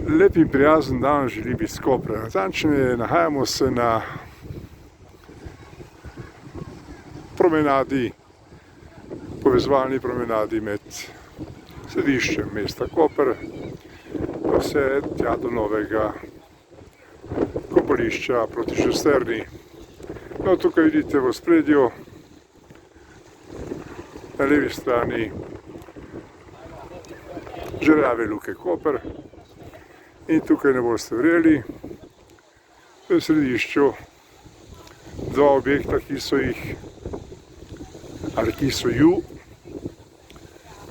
Lep in prijazen dan želi biti Kopra. Natančneje nahajamo se na promenadi, povezovalni promenadi med središčem mesta Koper pa vse tja do novega kopališča proti Šusterni. No, tukaj vidite v ospredju na levi strani žerjave luke Koper in tukaj ne boste verjeli, v središču dva objekta, ki so ju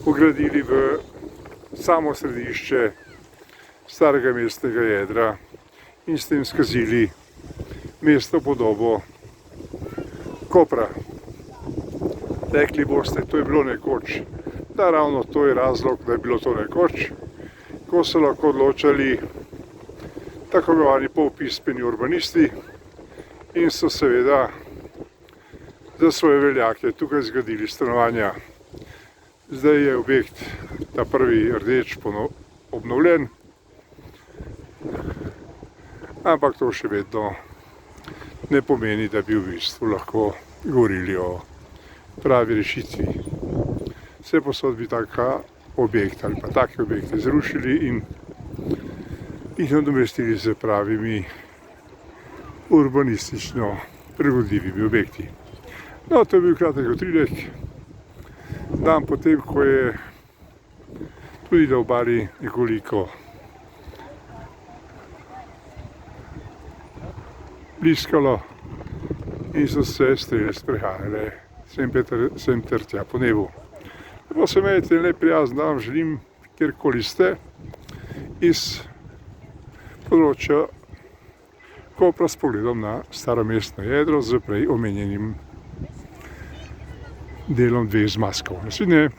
ugradili v samo središče starega mestnega jedra in s tem skazili mestno podobo Kopra. Rekli boste, to je bilo nekoč. Da, ravno to je razlog, da je bilo to nekoč, ko so lahko odločali tako imenovani polpismeni urbanisti in so seveda za svoje veljake tukaj zgradili stanovanja. Zdaj je objekt, ta prvi rdeč, obnovljen, ampak to še vedno ne pomeni, da bi v bistvu lahko govorili o pravi rešitvi. Vse posod bi taka objekta ali pa take objekte zrušili in jih nadomestili z pravimi urbanistično prilagodljivimi objekti. No, to je bil kratek utrinek, dan potem, ko je tudi na obali nekoliko bliskalo in so se strele sprehajale sem ter tja po nebu. Lepo se imejte, lep prijazen dan želim, kjerkoli ste, iz področja Kopra s pogledom na staro mestno jedro z prej omenjenim delom dveh zmazkov. Naslednje.